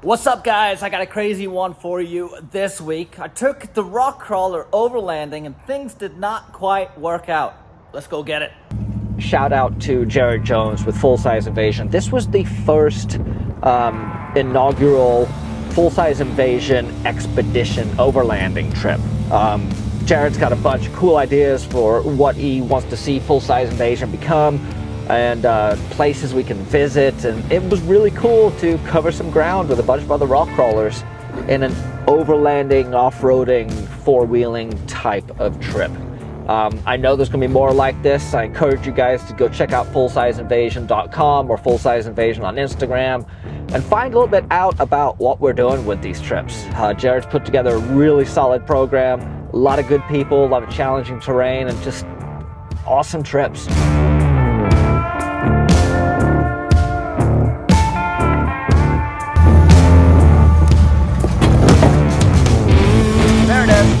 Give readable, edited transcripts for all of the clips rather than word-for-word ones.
What's up, guys? I got a crazy one for you this week. I took the rock crawler overlanding and things did not quite work out. Let's go get it. Shout out to Jared Jones with Full Size Invasion. This was the first inaugural Full Size Invasion expedition overlanding trip. Jared's got a bunch of cool ideas for what he wants to see Full Size Invasion become, and places we can visit, and it was really cool to cover some ground with a bunch of other rock crawlers in an overlanding, off-roading, four-wheeling type of trip. I know there's going to be more like this. I encourage you guys to go check out fullsizeinvasion.com or Full Size Invasion on Instagram and find a little bit out about what we're doing with these trips. Jared's put together a really solid program, a lot of good people, a lot of challenging terrain, and just awesome trips. There it is.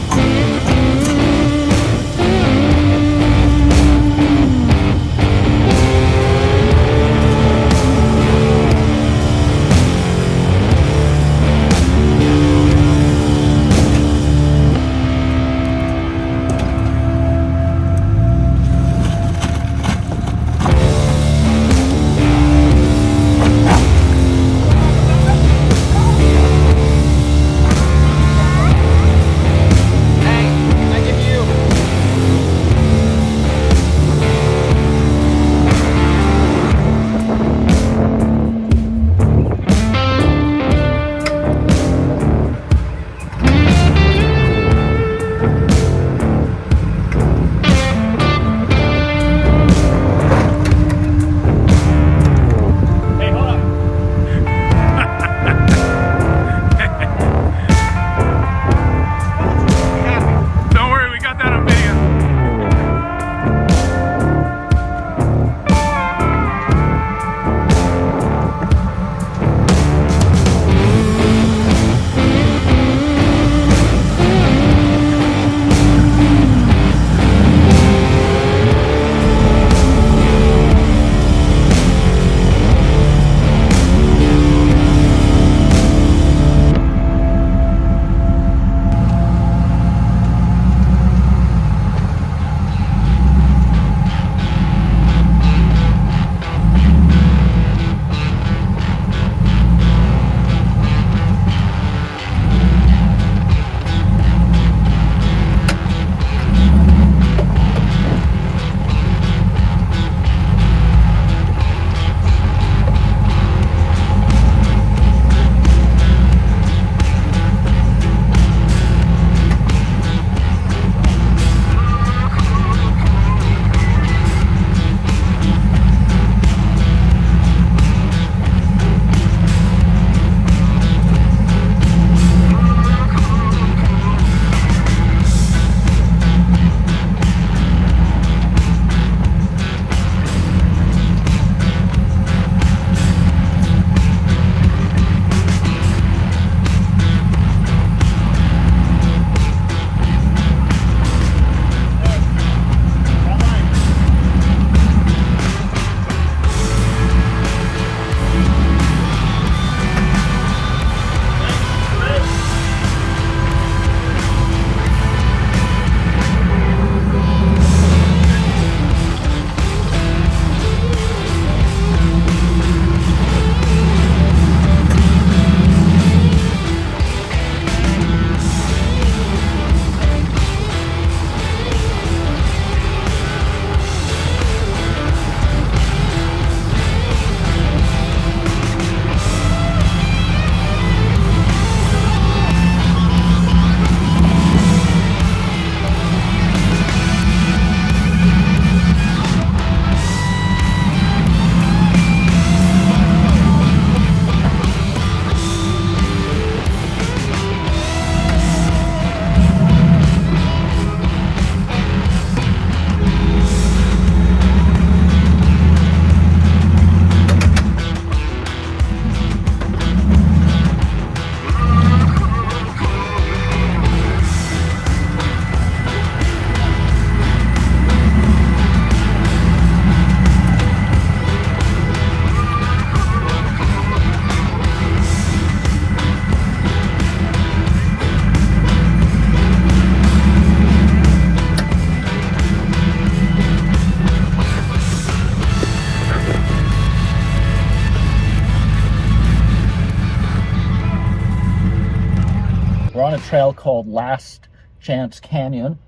on a trail called Last Chance Canyon,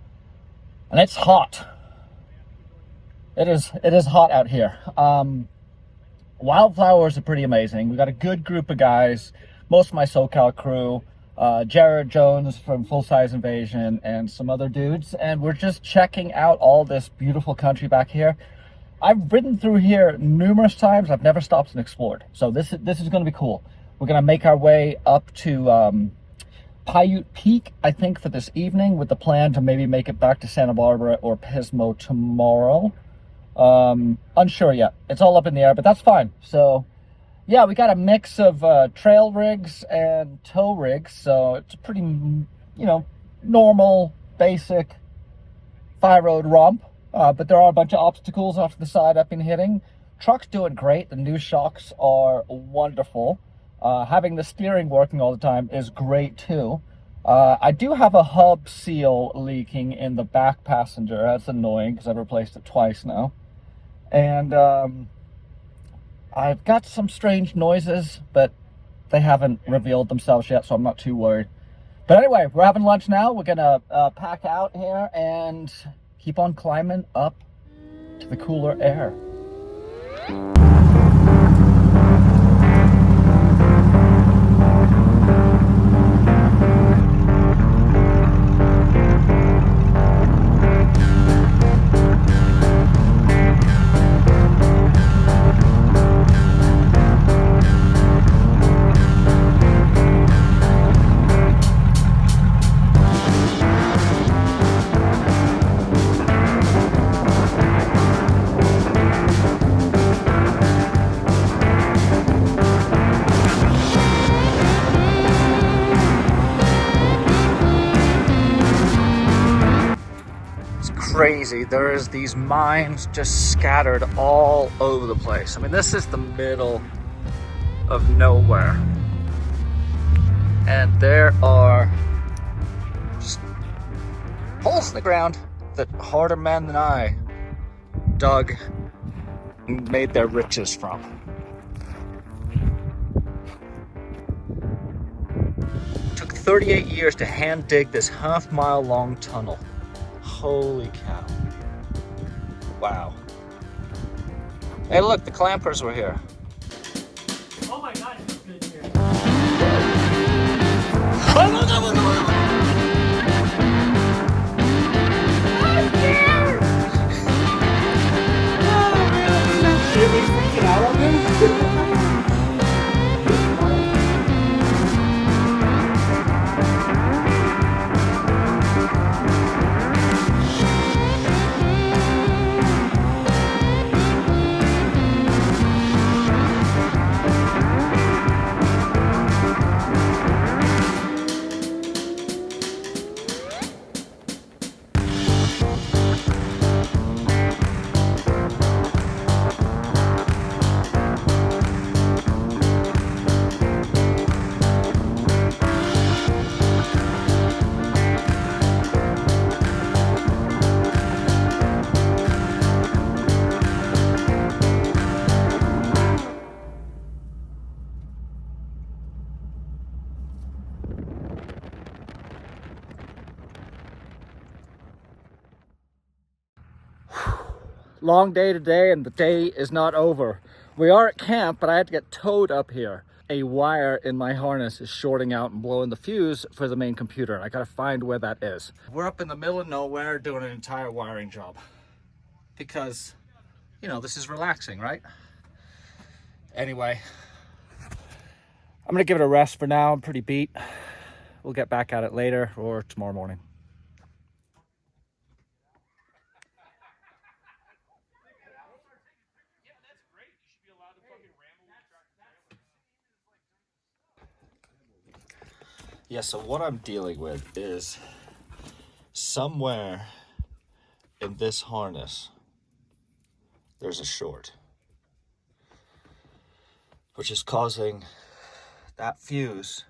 and it's hot. It is hot out here. Wildflowers are pretty amazing. We got a good group of guys, most of my SoCal crew, Jared Jones from Full Size Invasion, and some other dudes, and we're just checking out all this beautiful country back here. I've ridden through here numerous times. I've never stopped and explored, so this is going to be cool. We're going to make our way up to Paiute Peak, I think, for this evening, with the plan to maybe make it back to Santa Barbara or Pismo tomorrow. Unsure yet. It's all up in the air, but that's fine. So yeah, we got a mix of trail rigs and tow rigs, so it's a pretty, normal, basic 5-road romp. But there are a bunch of obstacles off to the side I've been hitting. Truck's doing great. The new shocks are wonderful. Having the steering working all the time is great too. I do have a hub seal leaking in the back passenger. That's annoying because I've replaced it twice now. And I've got some strange noises, but they haven't revealed themselves yet, so I'm not too worried. But anyway, we're having lunch now. We're gonna pack out here and keep on climbing up to the cooler air. Crazy. There's these mines just scattered all over the place. I mean, this is the middle of nowhere, and there are just holes in the ground that harder men than I dug and made their riches from. It took 38 years to hand dig this half-mile long tunnel. Holy cow. Wow. Hey, look, the clampers were here. Oh my god, it's good here. I'm scared! Oh man, should we freaking out on this? Long day today, and the day is not over. We are at camp, but I had to get towed up here. A wire in my harness is shorting out and blowing the fuse for the main computer, and I gotta find where that is. We're up in the middle of nowhere doing an entire wiring job because, this is relaxing, right? Anyway, I'm gonna give it a rest for now. I'm pretty beat. We'll get back at it later or tomorrow morning. Yeah, so what I'm dealing with is somewhere in this harness, there's a short, which is causing that fuse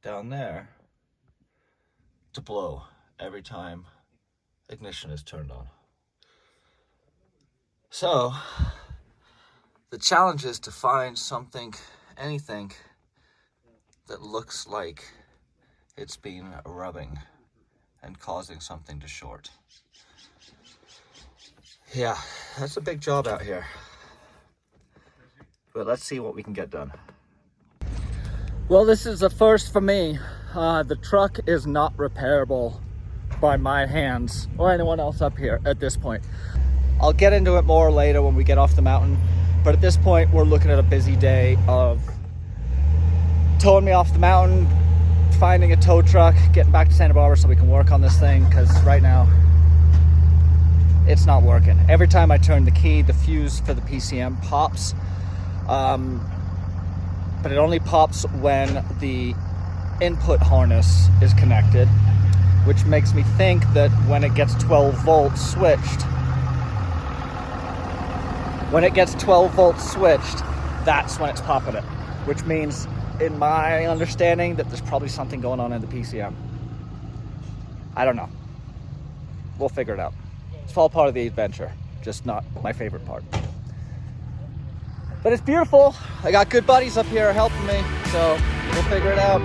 down there to blow every time ignition is turned on. So the challenge is to find something, anything that looks like it's been rubbing and causing something to short. Yeah, that's a big job out here. But let's see what we can get done. Well, this is a first for me. The truck is not repairable by my hands or anyone else up here at this point. I'll get into it more later when we get off the mountain, but at this point we're looking at a busy day of towing me off the mountain, finding a tow truck, getting back to Santa Barbara so we can work on this thing, because right now it's not working. Every time I turn the key, the fuse for the PCM pops, but it only pops when the input harness is connected, which makes me think that when it gets 12 volts switched, that's when it's popping it, which means, in my understanding, that there's probably something going on in the PCM. I don't know. We'll figure it out. It's all part of the adventure, just not my favorite part. But it's beautiful. I got good buddies up here helping me, so we'll figure it out.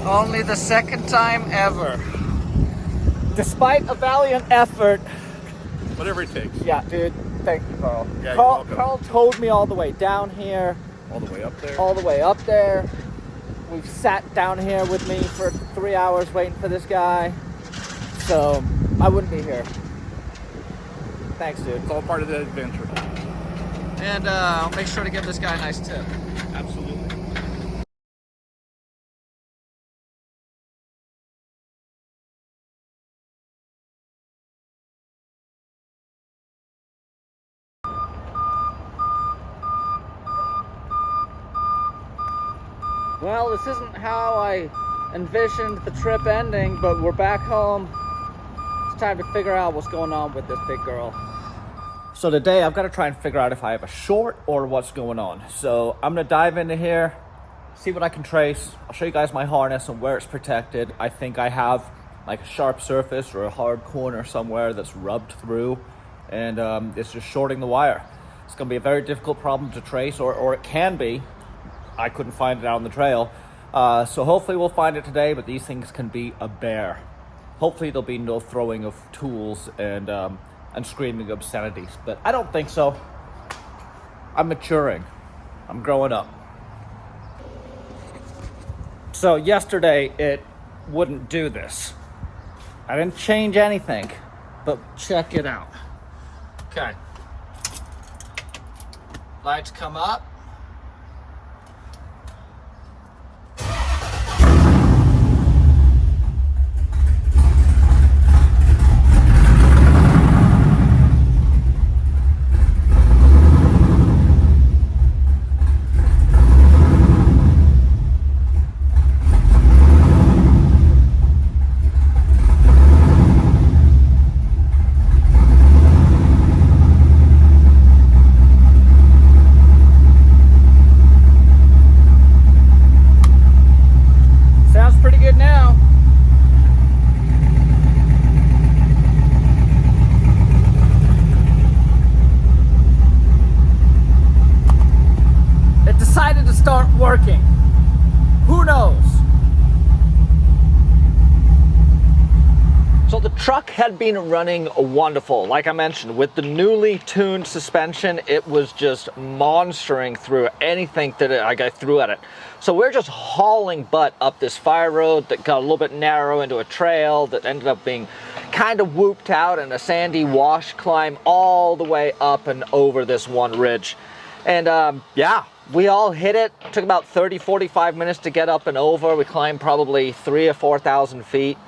Only the second time ever. Despite a valiant effort. Whatever it takes. Yeah, dude. Thank you, Carl. Yeah, you're welcome. Carl towed me all the way down here. All the way up there? All the way up there. We've sat down here with me for 3 hours waiting for this guy. So, I wouldn't be here. Thanks, dude. It's all part of the adventure. And I'll make sure to give this guy a nice tip. Absolutely. Well, this isn't how I envisioned the trip ending, but we're back home. It's time to figure out what's going on with this big girl. So today I've got to try and figure out if I have a short or what's going on. So I'm going to dive into here, see what I can trace. I'll show you guys my harness and where it's protected. I think I have like a sharp surface or a hard corner somewhere that's rubbed through, and it's just shorting the wire. It's going to be a very difficult problem to trace, or it can be. I couldn't find it out on the trail. So hopefully we'll find it today, but these things can be a bear. Hopefully there'll be no throwing of tools and screaming obscenities, but I don't think so. I'm maturing. I'm growing up. So yesterday it wouldn't do this. I didn't change anything, but check it out. Okay. Lights come up. truck had been running wonderful. Like I mentioned, with the newly tuned suspension, it was just monstering through anything that I threw at it. So we're just hauling butt up this fire road that got a little bit narrow into a trail that ended up being kind of whooped out and a sandy wash climb all the way up and over this one ridge. And yeah, we all hit it. It took about 30-45 minutes to get up and over. We climbed probably 3,000 or 4,000 feet.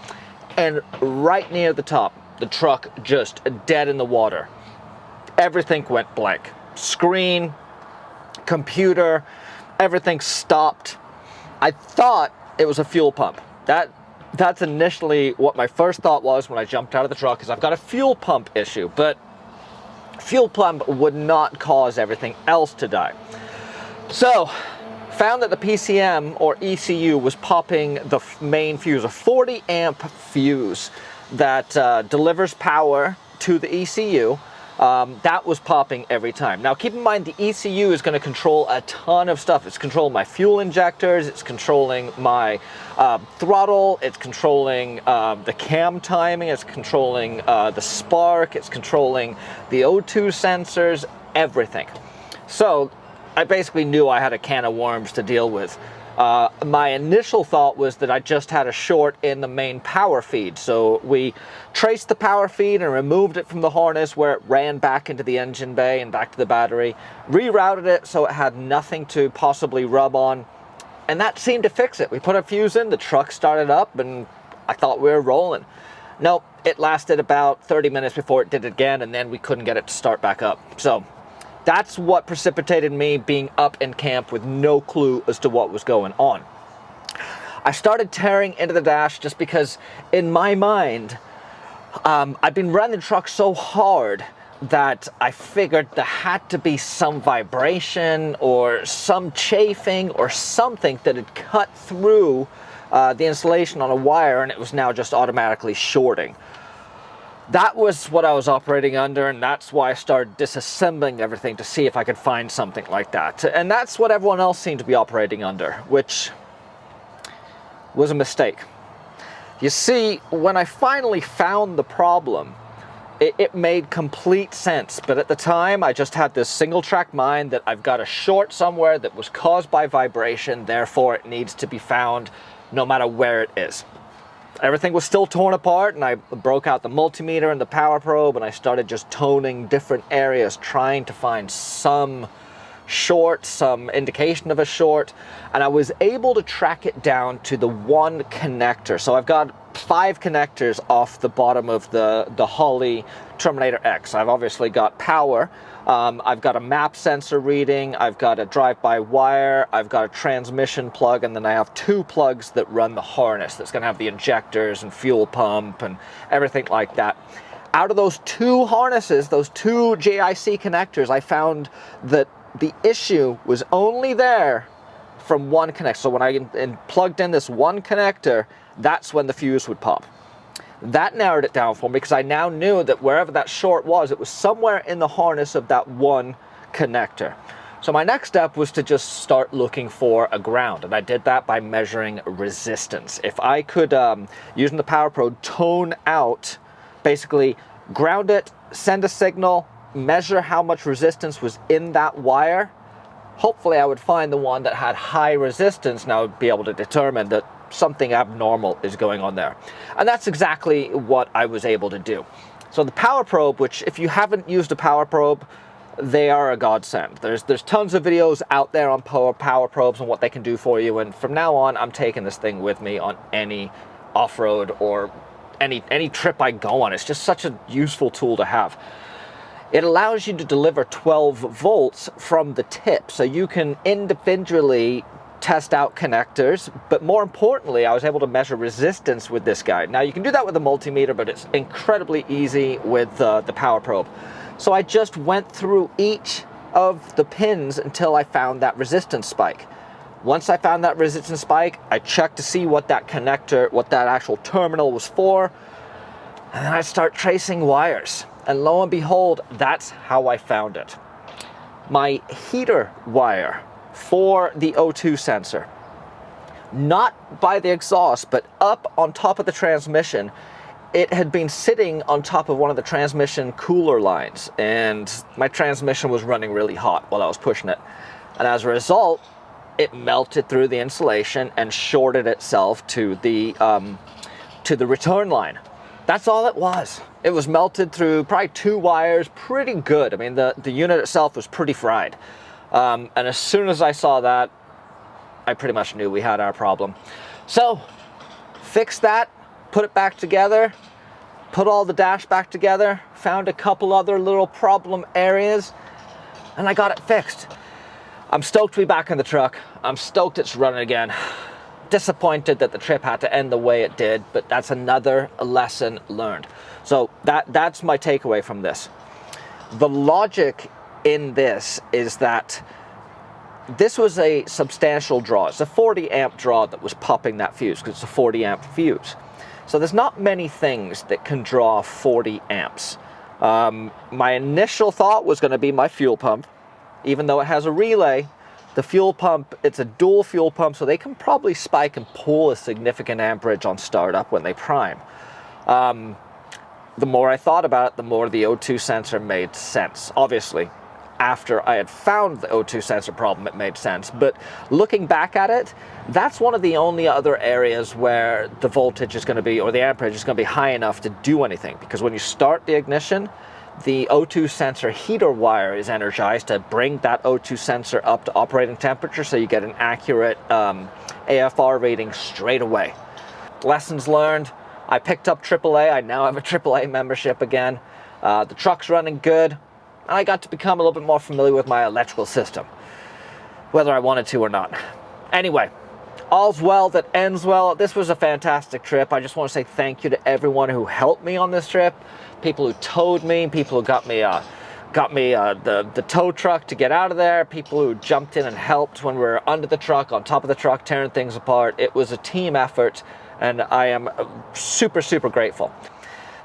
And right near the top, the truck just dead in the water. Everything went blank. Screen, computer, everything stopped. I thought it was a fuel pump. That's initially what my first thought was when I jumped out of the truck, is I've got a fuel pump issue, but fuel pump would not cause everything else to die. So, found that the PCM or ECU was popping the main fuse, a 40 amp fuse that delivers power to the ECU. That was popping every time. Now keep in mind, the ECU is going to control a ton of stuff. It's controlling my fuel injectors, it's controlling my throttle, it's controlling the cam timing, it's controlling the spark, it's controlling the O2 sensors, everything. So I basically knew I had a can of worms to deal with. My initial thought was that I just had a short in the main power feed. So we traced the power feed and removed it from the harness where it ran back into the engine bay and back to the battery, rerouted it so it had nothing to possibly rub on, and that seemed to fix it. We put a fuse in, the truck started up, and I thought we were rolling. Nope, it lasted about 30 minutes before it did it again, and then we couldn't get it to start back up. So that's what precipitated me being up in camp with no clue as to what was going on. I started tearing into the dash just because in my mind, I've been running the truck so hard that I figured there had to be some vibration or some chafing or something that had cut through the insulation on a wire, and it was now just automatically shorting. That was what I was operating under, and that's why I started disassembling everything to see if I could find something like that. And that's what everyone else seemed to be operating under, which was a mistake. You see, when I finally found the problem, it made complete sense. But at the time, I just had this single track mind that I've got a short somewhere that was caused by vibration, therefore it needs to be found no matter where it is. Everything was still torn apart, and I broke out the multimeter and the power probe, and I started just toning different areas, trying to find some short, some indication of a short, and I was able to track it down to the one connector. So I've got 5 connectors off the bottom of the Holley Terminator X. I've obviously got power, I've got a map sensor reading, I've got a drive-by-wire, I've got a transmission plug, and then I have 2 plugs that run the harness that's going to have the injectors and fuel pump and everything like that. Out of those 2 harnesses, those 2 JIC connectors, I found that the issue was only there from one connector. So when I plugged in this one connector, that's when the fuse would pop. That narrowed it down for me because I now knew that wherever that short was, it was somewhere in the harness of that one connector. So my next step was to just start looking for a ground, and I did that by measuring resistance. If I could, using the power probe, tone out, basically ground it, send a signal, measure how much resistance was in that wire, hopefully I would find the one that had high resistance, and I would be able to determine that something abnormal is going on there. And that's exactly what I was able to do. So the power probe, which if you haven't used a power probe, they are a godsend. There's tons of videos out there on power probes and what they can do for you, and from now on I'm taking this thing with me on any off-road or any trip I go on. It's just such a useful tool to have. It allows you to deliver 12 volts from the tip, so you can individually test out connectors, but more importantly, I was able to measure resistance with this guy. Now you can do that with a multimeter, but it's incredibly easy with the power probe. So I just went through each of the pins until I found that resistance spike. Once I found that resistance spike, I checked to see what that connector, what that actual terminal was for, and then I start tracing wires. And lo and behold, that's how I found it. My heater wire for the O2 sensor, not by the exhaust, but up on top of the transmission, it had been sitting on top of one of the transmission cooler lines, and my transmission was running really hot while I was pushing it. And as a result, it melted through the insulation and shorted itself to the return line. That's all it was. It was melted through probably 2 wires, pretty good. I mean, the unit itself was pretty fried. And as soon as I saw that, I pretty much knew we had our problem. So, fixed that, put it back together, put all the dash back together, found a couple other little problem areas, and I got it fixed. I'm stoked to be back in the truck. I'm stoked it's running again. Disappointed that the trip had to end the way it did, but that's another lesson learned. So that's my takeaway from this. The logic in this is that this was a substantial draw. It's a 40 amp draw that was popping that fuse, because it's a 40 amp fuse. So there's not many things that can draw 40 amps. My initial thought was going to be my fuel pump. Even though it has a relay, the fuel pump, it's a dual fuel pump, so they can probably spike and pull a significant amperage on startup when they prime. The more I thought about it, the more the O2 sensor made sense. Obviously, after I had found the O2 sensor problem, it made sense. But looking back at it, that's one of the only other areas where the voltage is going to be, or the amperage is going to be high enough to do anything. Because when you start the ignition, the O2 sensor heater wire is energized to bring that O2 sensor up to operating temperature, so you get an accurate AFR reading straight away. Lessons learned. I picked up AAA. I now have a AAA membership again. The truck's running good, and I got to become a little bit more familiar with my electrical system, whether I wanted to or not. Anyway, all's well that ends well. This was a fantastic trip. I just want to say thank you to everyone who helped me on this trip. People who towed me, people who got me the tow truck to get out of there, people who jumped in and helped when we were under the truck, on top of the truck, tearing things apart. It was a team effort, and I am super, super grateful.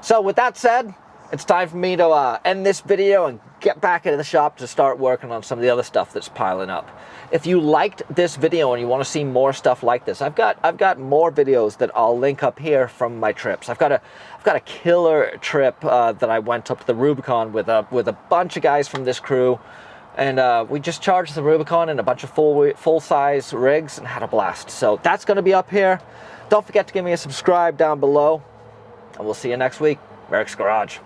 So with that said, it's time for me to end this video and get back into the shop to start working on some of the other stuff that's piling up. If you liked this video and you want to see more stuff like this, I've got more videos that I'll link up here from my trips. I've got a killer trip that I went up the Rubicon with a bunch of guys from this crew, and we just charged the Rubicon in a bunch of full-size rigs and had a blast. So that's going to be up here. Don't forget to give me a subscribe down below, and we'll see you next week. Merricks Garage.